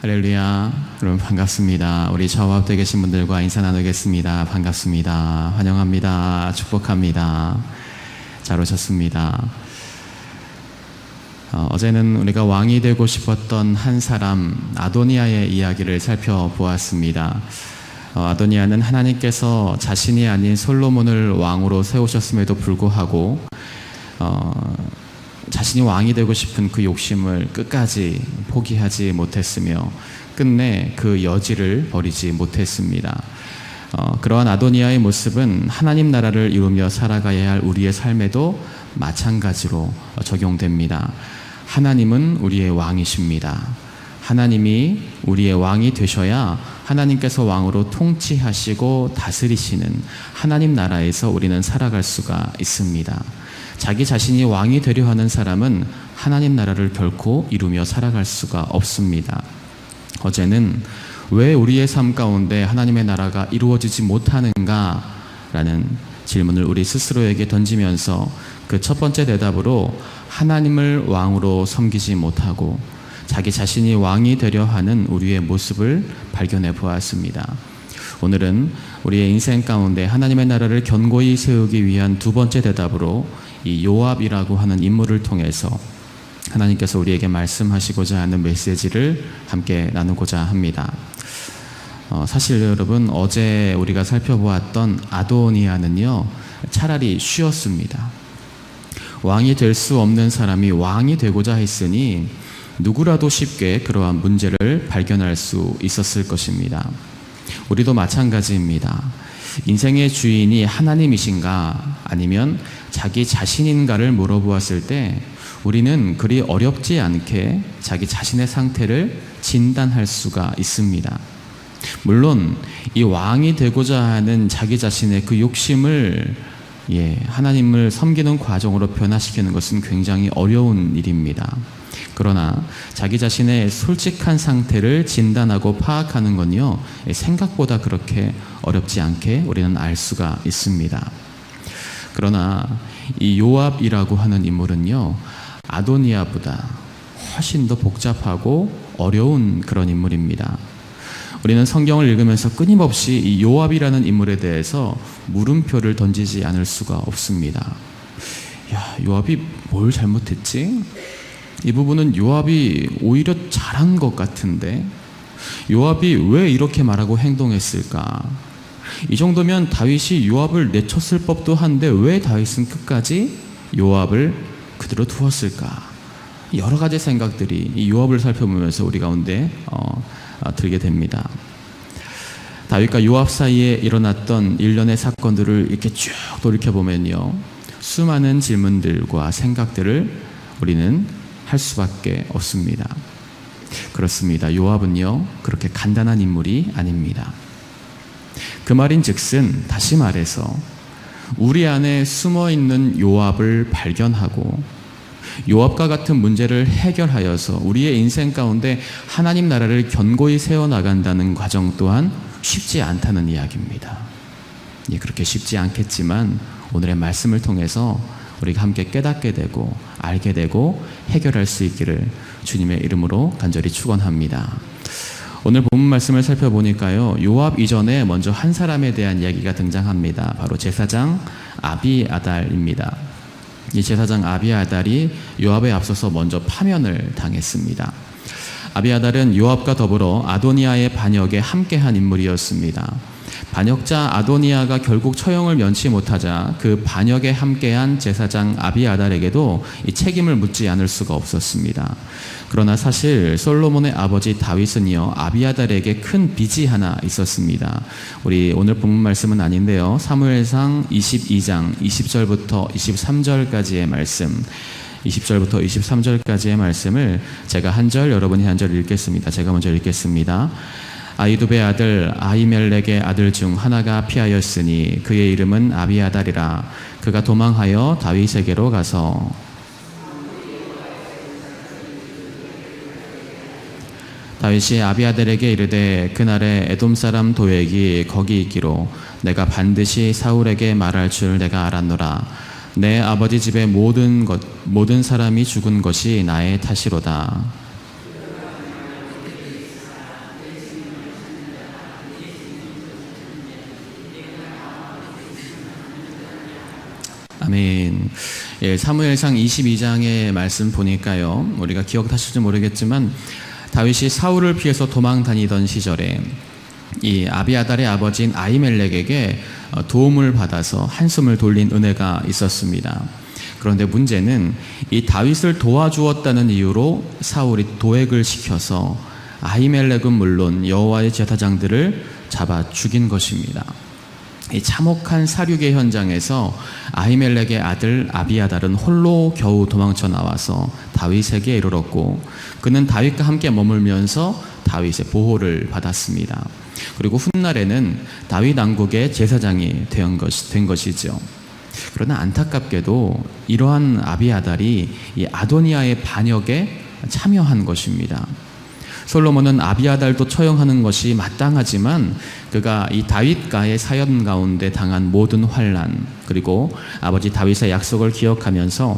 할렐루야. 여러분 반갑습니다. 우리 좌우 앞에 계신 분들과 인사 나누겠습니다. 반갑습니다. 환영합니다. 축복합니다. 잘 오셨습니다. 어제는 우리가 왕이 되고 싶었던 한 사람 아도니아의 이야기를 살펴보았습니다. 아도니아는 하나님께서 자신이 아닌 솔로몬을 왕으로 세우셨음에도 불구하고 자신이 왕이 되고 싶은 그 욕심을 끝까지 포기하지 못했으며 끝내 그 여지를 버리지 못했습니다. 그러한 아도니아의 모습은 하나님 나라를 이루며 살아가야 할 우리의 삶에도 마찬가지로 적용됩니다. 하나님은 우리의 왕이십니다. 하나님이 우리의 왕이 되셔야 하나님께서 왕으로 통치하시고 다스리시는 하나님 나라에서 우리는 살아갈 수가 있습니다. 자기 자신이 왕이 되려 하는 사람은 하나님 나라를 결코 이루며 살아갈 수가 없습니다. 어제는 왜 우리의 삶 가운데 하나님의 나라가 이루어지지 못하는가? 라는 질문을 우리 스스로에게 던지면서 그 첫 번째 대답으로 하나님을 왕으로 섬기지 못하고 자기 자신이 왕이 되려 하는 우리의 모습을 발견해 보았습니다. 오늘은 우리의 인생 가운데 하나님의 나라를 견고히 세우기 위한 두 번째 대답으로 이 요압이라고 하는 인물을 통해서 하나님께서 우리에게 말씀하시고자 하는 메시지를 함께 나누고자 합니다. 사실 여러분 어제 우리가 살펴보았던 아도니아는요 차라리 쉬었습니다. 왕이 될 수 없는 사람이 왕이 되고자 했으니 누구라도 쉽게 그러한 문제를 발견할 수 있었을 것입니다. 우리도 마찬가지입니다. 인생의 주인이 하나님이신가 아니면 자기 자신인가를 물어보았을 때 우리는 그리 어렵지 않게 자기 자신의 상태를 진단할 수가 있습니다. 물론 이 왕이 되고자 하는 자기 자신의 그 욕심을 하나님을 섬기는 과정으로 변화시키는 것은 굉장히 어려운 일입니다. 그러나 자기 자신의 솔직한 상태를 진단하고 파악하는 건요 생각보다 그렇게 어렵지 않게 우리는 알 수가 있습니다. 그러나 이 요압이라고 하는 인물은요 아도니아보다 훨씬 더 복잡하고 어려운 그런 인물입니다. 우리는 성경을 읽으면서 끊임없이 이 요압이라는 인물에 대해서 물음표를 던지지 않을 수가 없습니다. 요압이 뭘 잘못했지? 이 부분은 요압이 오히려 잘한 것 같은데 요압이 왜 이렇게 말하고 행동했을까? 이 정도면 다윗이 요압을 내쳤을 법도 한데 왜 다윗은 끝까지 요압을 그대로 두었을까? 여러 가지 생각들이 이 요압을 살펴보면서 우리 가운데 들게 됩니다. 다윗과 요압 사이에 일어났던 일련의 사건들을 이렇게 쭉 돌이켜보면요 수많은 질문들과 생각들을 우리는 할 수밖에 없습니다. 그렇습니다. 요압은요 그렇게 간단한 인물이 아닙니다. 그 말인즉슨 다시 말해서 우리 안에 숨어있는 요압을 발견하고 요압과 같은 문제를 해결하여서 우리의 인생 가운데 하나님 나라를 견고히 세워나간다는 과정 또한 쉽지 않다는 이야기입니다. 그렇게 쉽지 않겠지만 오늘의 말씀을 통해서 우리가 함께 깨닫게 되고 알게 되고 해결할 수 있기를 주님의 이름으로 간절히 축원합니다. 오늘 본문 말씀을 살펴보니까요 요압 이전에 먼저 한 사람에 대한 이야기가 등장합니다. 바로 제사장 아비아달입니다. 이 제사장 아비아달이 요압에 앞서서 먼저 파면을 당했습니다. 아비아달은 요압과 더불어 아도니아의 반역에 함께한 인물이었습니다. 반역자 아도니아가 결국 처형을 면치 못하자 그 반역에 함께한 제사장 아비아달에게도 이 책임을 묻지 않을 수가 없었습니다. 그러나 사실 솔로몬의 아버지 다윗은요 아비아달에게 큰 빚이 하나 있었습니다. 우리 오늘 본문 말씀은 아닌데요 사무엘상 22장 20절부터 23절까지의 말씀 20절부터 23절까지의 말씀을 제가 한 절 여러분이 한 절 읽겠습니다. 제가 먼저 읽겠습니다. 아히두베의 아들 아히멜렉의 아들 중 하나가 피하였으니 그의 이름은 아비아달이라. 그가 도망하여 다윗에게로 가서 다윗이 아비아달에게 이르되 그날에 에돔 사람 도액이 거기 있기로 내가 반드시 사울에게 말할 줄 내가 알았노라. 내 아버지 집의 모든 사람이 죽은 것이 나의 탓이로다. 아멘. 예, 사무엘상 22장의 말씀 보니까요, 우리가 기억하실지 모르겠지만 다윗이 사울을 피해서 도망 다니던 시절에 이 아비아달의 아버지인 아히멜렉에게 도움을 받아서 한숨을 돌린 은혜가 있었습니다. 그런데 문제는 이 다윗을 도와주었다는 이유로 사울이 도액을 시켜서 아히멜렉은 물론 여호와의 제사장들을 잡아 죽인 것입니다. 이 참혹한 사륙의 현장에서 아히멜렉의 아들 아비아달은 홀로 겨우 도망쳐 나와서 다윗에게 이르렀고, 그는 다윗과 함께 머물면서 다윗의 보호를 받았습니다. 그리고 훗날에는 다윗 왕국의 제사장이 된 것이죠. 그러나 안타깝게도 이러한 아비아달이 이 아도니아의 반역에 참여한 것입니다. 솔로몬은 아비아달도 처형하는 것이 마땅하지만 그가 이 다윗과의 사연 가운데 당한 모든 환난, 그리고 아버지 다윗의 약속을 기억하면서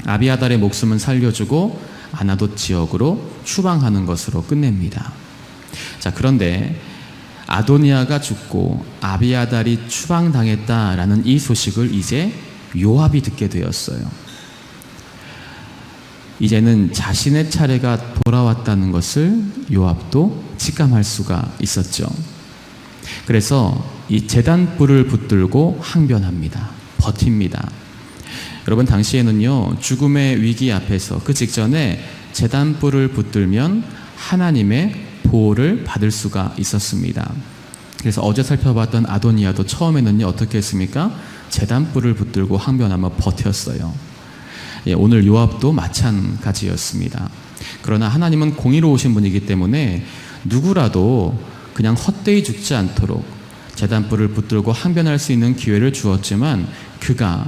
아비아달의 목숨은 살려주고 아나돗 지역으로 추방하는 것으로 끝냅니다. 자, 그런데 아도니아가 죽고 아비아달이 추방당했다라는 이 소식을 이제 요압이 듣게 되었어요. 이제는 자신의 차례가 돌아왔다는 것을 요압도 직감할 수가 있었죠. 그래서 이 제단불을 붙들고 항변합니다. 버팁니다. 여러분, 당시에는요, 죽음의 위기 앞에서 그 직전에 제단불을 붙들면 하나님의 보호를 받을 수가 있었습니다. 그래서 어제 살펴봤던 아도니아도 처음에는요, 어떻게 했습니까? 제단불을 붙들고 항변하며 버텼어요. 예, 오늘 요압도 마찬가지였습니다. 그러나 하나님은 공의로우신 분이기 때문에 누구라도 그냥 헛되이 죽지 않도록 제단불을 붙들고 항변할 수 있는 기회를 주었지만 그가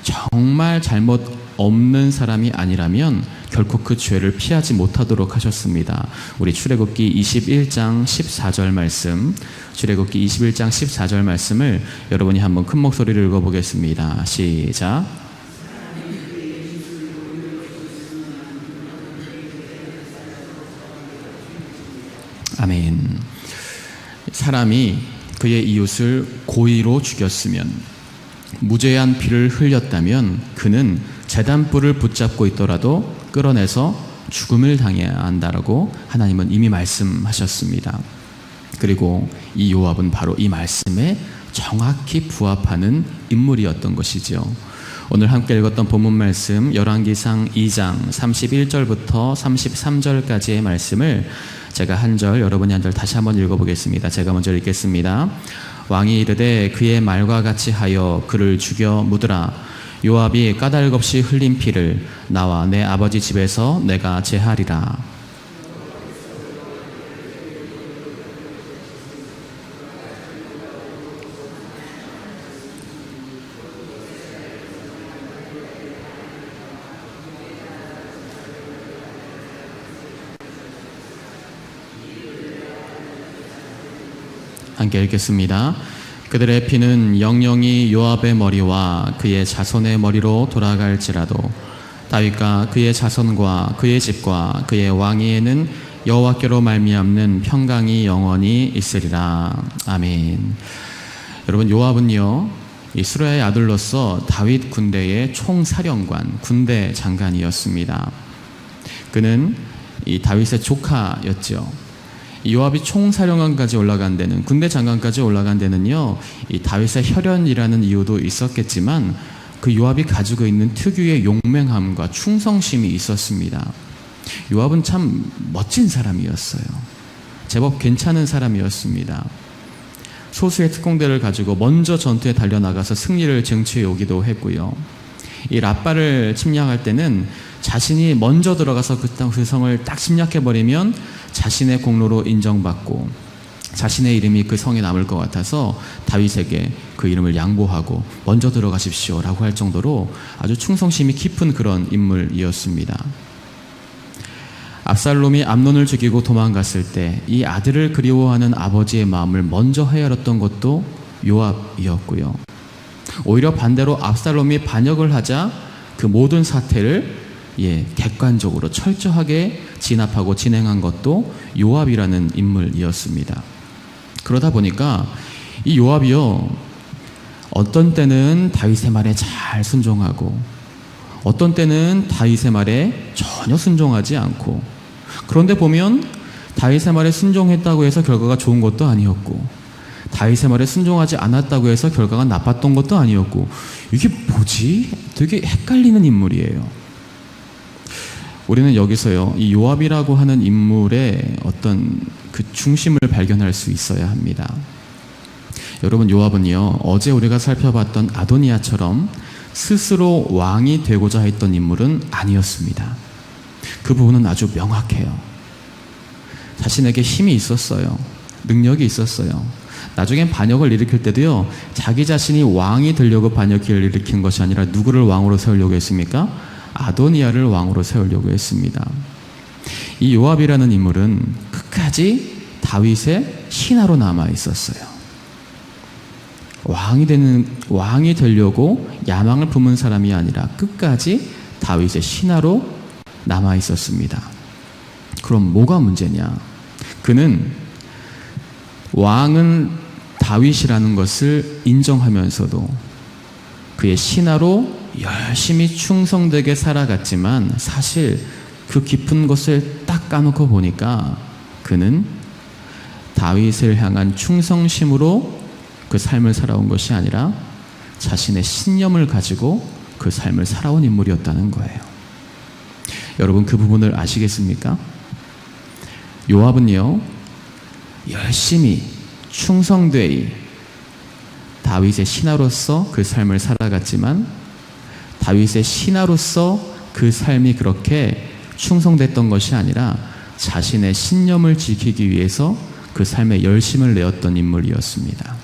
정말 잘못 없는 사람이 아니라면 결코 그 죄를 피하지 못하도록 하셨습니다. 우리 출애굽기 21장 14절 말씀, 출애굽기 21장 14절 말씀을 여러분이 한번 큰 목소리를 읽어보겠습니다. 시작. 아멘. 사람이 그의 이웃을 고의로 죽였으면, 무죄한 피를 흘렸다면 그는 제단불을 붙잡고 있더라도 끌어내서 죽음을 당해야 한다라고 하나님은 이미 말씀하셨습니다. 그리고 이 요압은 바로 이 말씀에 정확히 부합하는 인물이었던 것이죠. 오늘 함께 읽었던 본문 말씀 열왕기상 2장 31절부터 33절까지의 말씀을 제가 한 절, 여러분이 한 절 다시 한번 읽어보겠습니다. 제가 먼저 읽겠습니다. 왕이 이르되 그의 말과 같이 하여 그를 죽여 묻으라. 요압이 까닭 없이 흘린 피를 나와 내 아버지 집에서 내가 제하리라. 함께 읽겠습니다. 그들의 피는 영영이 요압의 머리와 그의 자손의 머리로 돌아갈지라도 다윗과 그의 자손과 그의 집과 그의 왕위에는 여호와께로 말미암는 평강이 영원히 있으리라. 아멘. 여러분, 요압은요, 이스라엘 아들로서 다윗 군대의 총사령관, 군대 장관이었습니다. 그는 이 다윗의 조카였죠. 요압이 총사령관까지 올라간 데는, 군대 장관까지 올라간 데는요, 이 다윗의 혈연이라는 이유도 있었겠지만 그 요압이 가지고 있는 특유의 용맹함과 충성심이 있었습니다. 요압은 참 멋진 사람이었어요. 제법 괜찮은 사람이었습니다. 소수의 특공대를 가지고 먼저 전투에 달려나가서 승리를 쟁취해 오기도 했고요. 이 랍바를 침략할 때는 자신이 먼저 들어가서 그 성을 딱 침략해버리면 자신의 공로로 인정받고 자신의 이름이 그 성에 남을 것 같아서 다윗에게 그 이름을 양보하고 먼저 들어가십시오 라고 할 정도로 아주 충성심이 깊은 그런 인물이었습니다. 압살롬이 암논을 죽이고 도망갔을 때 이 아들을 그리워하는 아버지의 마음을 먼저 헤아렸던 것도 요압이었고요. 오히려 반대로 압살롬이 반역을 하자 그 모든 사태를 객관적으로 철저하게 진압하고 진행한 것도 요압이라는 인물이었습니다. 그러다 보니까 이 요압이요, 어떤 때는 다윗의 말에 잘 순종하고 어떤 때는 다윗의 말에 전혀 순종하지 않고, 그런데 보면 다윗의 말에 순종했다고 해서 결과가 좋은 것도 아니었고 다윗의 말에 순종하지 않았다고 해서 결과가 나빴던 것도 아니었고, 이게 뭐지? 되게 헷갈리는 인물이에요. 우리는 여기서요, 이 요압이라고 하는 인물의 어떤 그 중심을 발견할 수 있어야 합니다. 여러분, 요압은요, 어제 우리가 살펴봤던 아도니아처럼 스스로 왕이 되고자 했던 인물은 아니었습니다. 그 부분은 아주 명확해요. 자신에게 힘이 있었어요. 능력이 있었어요. 나중엔 반역을 일으킬 때도요, 자기 자신이 왕이 되려고 반역을 일으킨 것이 아니라 누구를 왕으로 세우려고 했습니까? 아도니아를 왕으로 세우려고 했습니다. 이 요압이라는 인물은 끝까지 다윗의 신하로 남아 있었어요. 왕이 되려고 야망을 품은 사람이 아니라 끝까지 다윗의 신하로 남아 있었습니다. 그럼 뭐가 문제냐? 그는 왕은 다윗이라는 것을 인정하면서도 그의 신하로 열심히 충성되게 살아갔지만, 사실 그 깊은 것을 딱 까놓고 보니까 그는 다윗을 향한 충성심으로 그 삶을 살아온 것이 아니라 자신의 신념을 가지고 그 삶을 살아온 인물이었다는 거예요. 여러분, 그 부분을 아시겠습니까? 요압은요, 열심히 충성되이 다윗의 신하로서 그 삶을 살아갔지만, 다윗의 신하로서 그 삶이 그렇게 충성됐던 것이 아니라 자신의 신념을 지키기 위해서 그 삶에 열심을 내었던 인물이었습니다.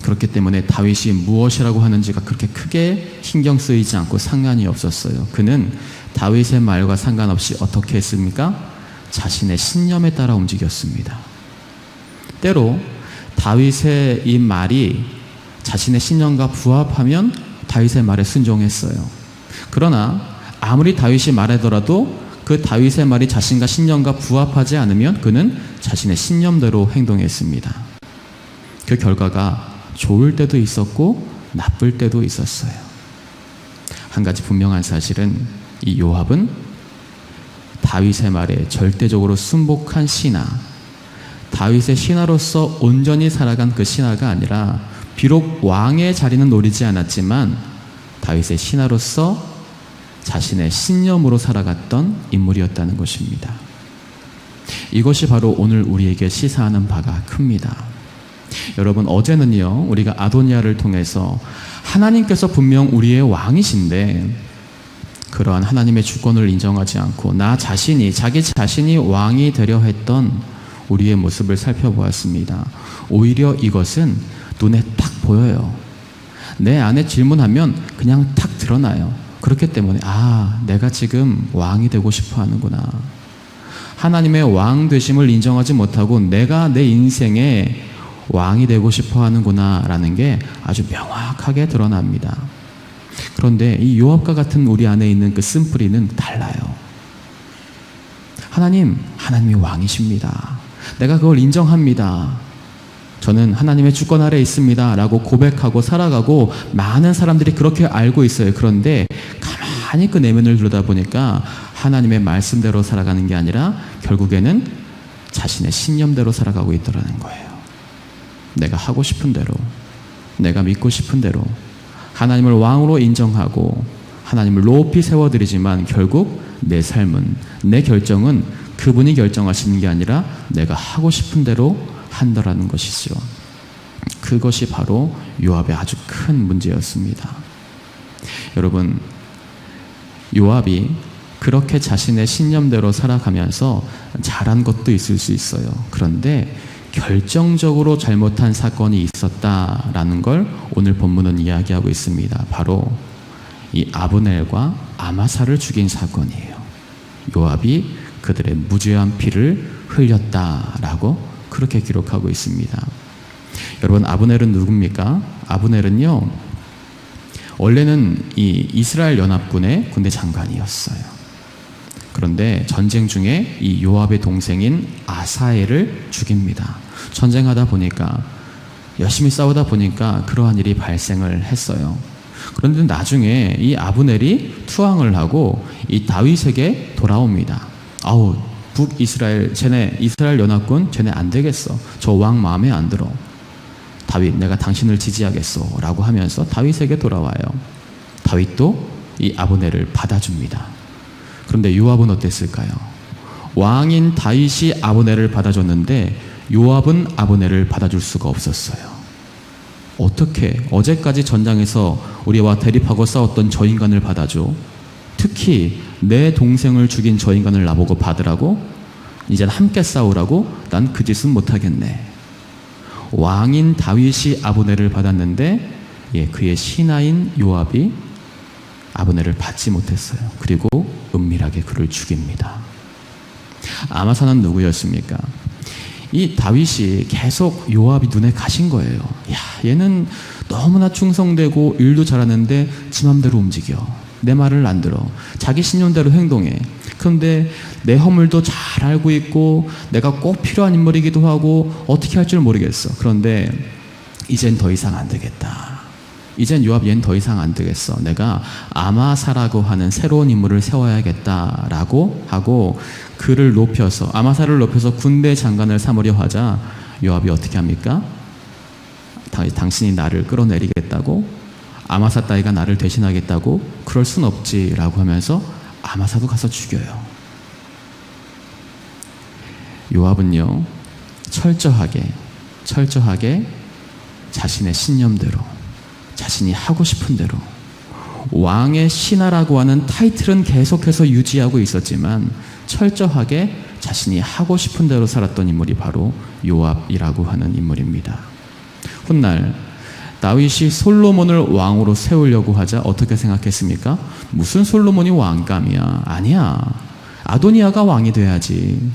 그렇기 때문에 다윗이 무엇이라고 하는지가 그렇게 크게 신경 쓰이지 않고 상관이 없었어요. 그는 다윗의 말과 상관없이 어떻게 했습니까? 자신의 신념에 따라 움직였습니다. 때로 다윗의 이 말이 자신의 신념과 부합하면 다윗의 말에 순종했어요. 그러나 아무리 다윗이 말하더라도 그 다윗의 말이 자신과 신념과 부합하지 않으면 그는 자신의 신념대로 행동했습니다. 그 결과가 좋을 때도 있었고 나쁠 때도 있었어요. 한 가지 분명한 사실은 이 요압은 다윗의 말에 절대적으로 순복한 신하, 다윗의 신하로서 온전히 살아간 그 신하가 아니라, 비록 왕의 자리는 노리지 않았지만 다윗의 신하로서 자신의 신념으로 살아갔던 인물이었다는 것입니다. 이것이 바로 오늘 우리에게 시사하는 바가 큽니다. 여러분, 어제는요, 우리가 아도니아를 통해서 하나님께서 분명 우리의 왕이신데 그러한 하나님의 주권을 인정하지 않고 자기 자신이 왕이 되려 했던 우리의 모습을 살펴보았습니다. 오히려 이것은 눈에 딱 보여요. 내 안에 질문하면 그냥 탁 드러나요. 그렇기 때문에 내가 지금 왕이 되고 싶어 하는구나. 하나님의 왕 되심을 인정하지 못하고 내가 내 인생에 왕이 되고 싶어 하는구나 라는 게 아주 명확하게 드러납니다. 그런데 이 요압과 같은 우리 안에 있는 그 쓴뿌리는 달라요. 하나님이 왕이십니다. 내가 그걸 인정합니다. 저는 하나님의 주권 아래 있습니다 라고 고백하고 살아가고, 많은 사람들이 그렇게 알고 있어요. 그런데 가만히 그 내면을 들여다보니까 하나님의 말씀대로 살아가는 게 아니라 결국에는 자신의 신념대로 살아가고 있더라는 거예요. 내가 하고 싶은 대로, 내가 믿고 싶은 대로 하나님을 왕으로 인정하고 하나님을 높이 세워드리지만 결국 내 삶은, 내 결정은 그분이 결정하시는 게 아니라 내가 하고 싶은 대로 한다라는 것이죠. 그것이 바로 요압의 아주 큰 문제였습니다. 여러분, 요압이 그렇게 자신의 신념대로 살아가면서 잘한 것도 있을 수 있어요. 그런데 결정적으로 잘못한 사건이 있었다라는 걸 오늘 본문은 이야기하고 있습니다. 바로 이 아브넬과 아마사를 죽인 사건이에요. 요압이 그들의 무죄한 피를 흘렸다라고 그렇게 기록하고 있습니다. 여러분, 아브넬은 누굽니까? 아브넬은요, 원래는 이 이스라엘 연합군의 군대 장관이었어요. 그런데 전쟁 중에 이 요압의 동생인 아사엘을 죽입니다. 전쟁하다 보니까 열심히 싸우다 보니까 그러한 일이 발생을 했어요. 그런데 나중에 이 아브넬이 투항을 하고 이 다윗에게 돌아옵니다. 아우, 북이스라엘, 쟤네 이스라엘 연합군 쟤네 안 되겠어. 저 왕 마음에 안 들어. 다윗, 내가 당신을 지지하겠어 라고 하면서 다윗에게 돌아와요. 다윗도 이 아브넬을 받아줍니다. 그런데 요압은 어땠을까요? 왕인 다윗이 아브넬을 받아줬는데 요압은 아브넬을 받아줄 수가 없었어요. 어떻게 어제까지 전장에서 우리와 대립하고 싸웠던 저 인간을 받아줘? 특히 내 동생을 죽인 저 인간을 나보고 받으라고? 이제 함께 싸우라고? 난 그 짓은 못하겠네. 왕인 다윗이 아브넬을 받았는데 그의 신하인 요압이 아브넬을 받지 못했어요. 그리고 은밀하게 그를 죽입니다. 아마사는 누구였습니까? 이 다윗이 계속 요압이 눈에 가신 거예요. 야, 얘는 너무나 충성되고 일도 잘하는데 지 맘대로 움직여. 내 말을 안 들어. 자기 신념대로 행동해. 그런데 내 허물도 잘 알고 있고 내가 꼭 필요한 인물이기도 하고 어떻게 할 줄 모르겠어. 그런데 이젠 더 이상 안 되겠다. 이젠 요압 얘는 더 이상 안 되겠어. 내가 아마사라고 하는 새로운 인물을 세워야겠다라고 하고 그를 높여서 아마사를 높여서 군대 장관을 삼으려 하자 요압이 어떻게 합니까? 당신이 나를 끌어내리겠다고? 아마사 따위가 나를 대신하겠다고? 그럴 순 없지라고 하면서 아마사도 가서 죽여요. 요압은요, 철저하게 자신의 신념대로, 자신이 하고 싶은 대로 왕의 신하라고 하는 타이틀은 계속해서 유지하고 있었지만 철저하게 자신이 하고 싶은 대로 살았던 인물이 바로 요압이라고 하는 인물입니다. 훗날 다윗이 솔로몬을 왕으로 세우려고 하자 어떻게 생각했습니까? 무슨 솔로몬이 왕감이야? 아니야. 아도니아가 왕이 돼야지.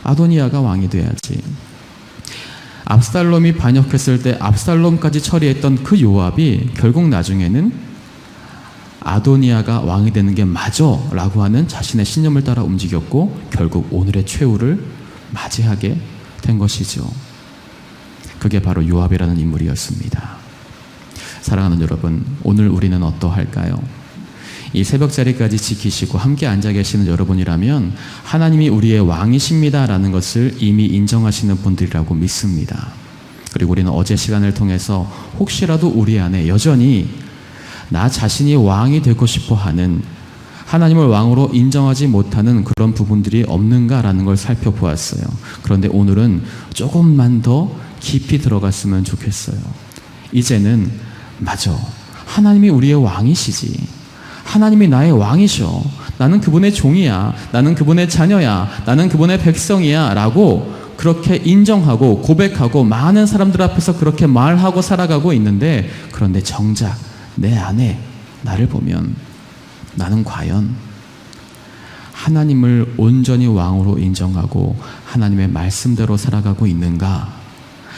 아도니아가 왕이 돼야지. 압살롬이 반역했을 때 압살롬까지 처리했던 그 요압이 결국 나중에는 아도니아가 왕이 되는 게 맞아 라고 하는 자신의 신념을 따라 움직였고 결국 오늘의 최후를 맞이하게 된 것이죠. 그게 바로 요압이라는 인물이었습니다. 사랑하는 여러분, 오늘 우리는 어떠할까요? 이 새벽자리까지 지키시고 함께 앉아 계시는 여러분이라면 하나님이 우리의 왕이십니다라는 것을 이미 인정하시는 분들이라고 믿습니다. 그리고 우리는 어제 시간을 통해서 혹시라도 우리 안에 여전히 나 자신이 왕이 되고 싶어 하는, 하나님을 왕으로 인정하지 못하는 그런 부분들이 없는가라는 걸 살펴보았어요. 그런데 오늘은 조금만 더 깊이 들어갔으면 좋겠어요. 이제는 맞아, 하나님이 우리의 왕이시지. 하나님이 나의 왕이셔. 나는 그분의 종이야. 나는 그분의 자녀야. 나는 그분의 백성이야 라고 그렇게 인정하고 고백하고 많은 사람들 앞에서 그렇게 말하고 살아가고 있는데, 그런데 정작 내 안에 나를 보면 나는 과연 하나님을 온전히 왕으로 인정하고 하나님의 말씀대로 살아가고 있는가?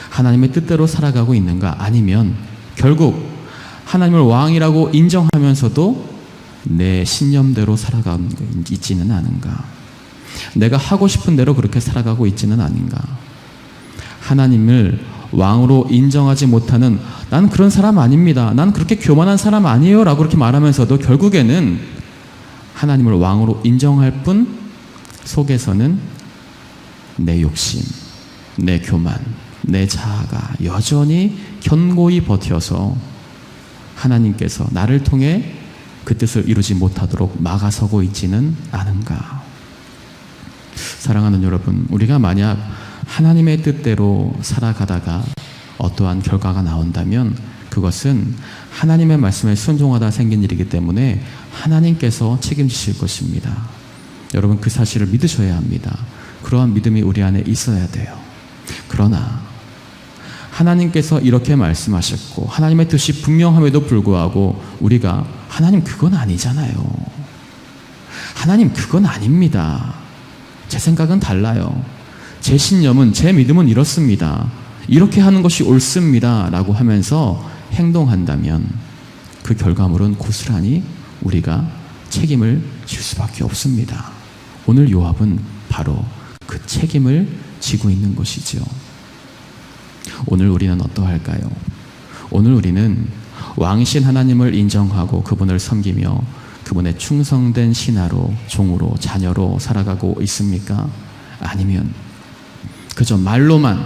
하나님의 뜻대로 살아가고 있는가? 아니면 결국 하나님을 왕이라고 인정하면서도 내 신념대로 살아가고 있지는 않은가? 내가 하고 싶은 대로 그렇게 살아가고 있지는 않은가? 하나님을 왕으로 인정하지 못하는, 난 그런 사람 아닙니다, 난 그렇게 교만한 사람 아니에요 라고 그렇게 말하면서도 결국에는 하나님을 왕으로 인정할 뿐 속에서는 내 욕심, 내 교만, 내 자아가 여전히 견고히 버텨서 하나님께서 나를 통해 그 뜻을 이루지 못하도록 막아서고 있지는 않은가? 사랑하는 여러분, 우리가 만약 하나님의 뜻대로 살아가다가 어떠한 결과가 나온다면 그것은 하나님의 말씀에 순종하다 생긴 일이기 때문에 하나님께서 책임지실 것입니다. 여러분, 그 사실을 믿으셔야 합니다. 그러한 믿음이 우리 안에 있어야 돼요. 그러나 하나님께서 이렇게 말씀하셨고 하나님의 뜻이 분명함에도 불구하고 우리가 하나님 그건 아니잖아요. 하나님 그건 아닙니다. 제 생각은 달라요. 제 신념은, 제 믿음은 이렇습니다. 이렇게 하는 것이 옳습니다 라고 하면서 행동한다면 그 결과물은 고스란히 우리가 책임을 질 수밖에 없습니다. 오늘 요압은 바로 그 책임을 지고 있는 것이죠. 오늘 우리는 어떠할까요? 오늘 우리는 왕이신 하나님을 인정하고 그분을 섬기며 그분의 충성된 신하로, 종으로, 자녀로 살아가고 있습니까? 아니면 그저 말로만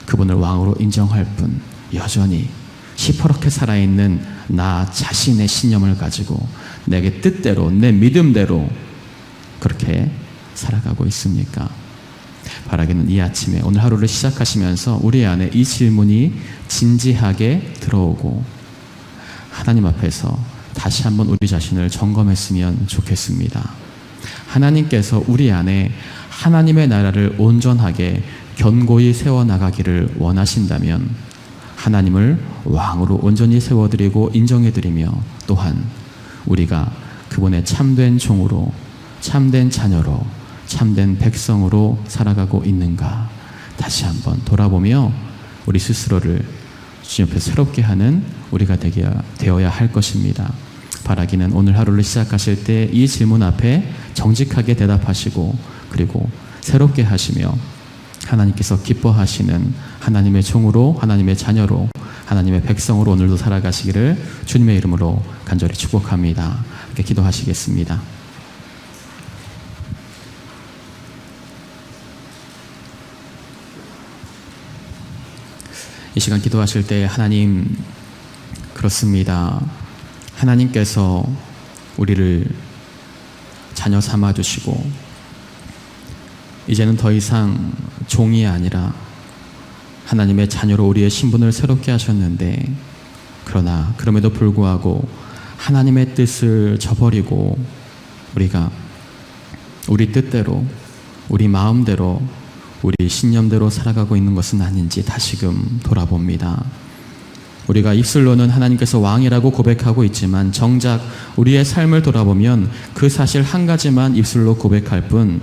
그분을 왕으로 인정할 뿐 여전히 시퍼렇게 살아있는 나 자신의 신념을 가지고 내게 뜻대로, 내 믿음대로 그렇게 살아가고 있습니까? 바라기는 이 아침에 오늘 하루를 시작하시면서 우리 안에 이 질문이 진지하게 들어오고 하나님 앞에서 다시 한번 우리 자신을 점검했으면 좋겠습니다. 하나님께서 우리 안에 하나님의 나라를 온전하게 견고히 세워나가기를 원하신다면 하나님을 왕으로 온전히 세워드리고 인정해드리며 또한 우리가 그분의 참된 종으로, 참된 자녀로, 참된 백성으로 살아가고 있는가 다시 한번 돌아보며 우리 스스로를 주님 앞에 새롭게 하는 우리가 되어야 할 것입니다. 바라기는 오늘 하루를 시작하실 때 이 질문 앞에 정직하게 대답하시고 그리고 새롭게 하시며 하나님께서 기뻐하시는 하나님의 종으로, 하나님의 자녀로, 하나님의 백성으로 오늘도 살아가시기를 주님의 이름으로 간절히 축복합니다. 이렇게 기도하시겠습니다. 이 시간 기도하실 때 하나님, 그렇습니다. 하나님께서 우리를 자녀 삼아주시고 이제는 더 이상 종이 아니라 하나님의 자녀로 우리의 신분을 새롭게 하셨는데 그러나 그럼에도 불구하고 하나님의 뜻을 저버리고 우리가 우리 뜻대로, 우리 마음대로, 우리 신념대로 살아가고 있는 것은 아닌지 다시금 돌아봅니다. 우리가 입술로는 하나님께서 왕이라고 고백하고 있지만 정작 우리의 삶을 돌아보면 그 사실 한 가지만 입술로 고백할 뿐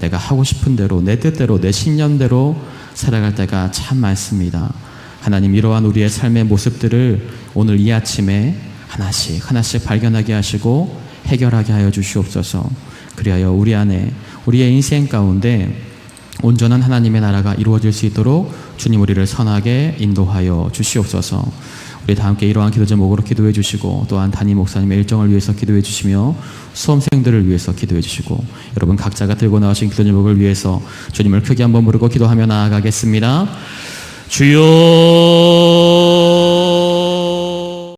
내가 하고 싶은 대로, 내 뜻대로, 내 신념대로 살아갈 때가 참 많습니다. 하나님, 이러한 우리의 삶의 모습들을 오늘 이 아침에 하나씩 하나씩 발견하게 하시고 해결하게 하여 주시옵소서. 그리하여 우리 안에, 우리의 인생 가운데 온전한 하나님의 나라가 이루어질 수 있도록 주님 우리를 선하게 인도하여 주시옵소서. 우리 다 함께 이러한 기도 제목으로 기도해 주시고 또한 담임 목사님의 일정을 위해서 기도해 주시며 수험생들을 위해서 기도해 주시고 여러분 각자가 들고 나오신 기도 제목을 위해서 주님을 크게 한번 부르고 기도하며 나아가겠습니다. 주여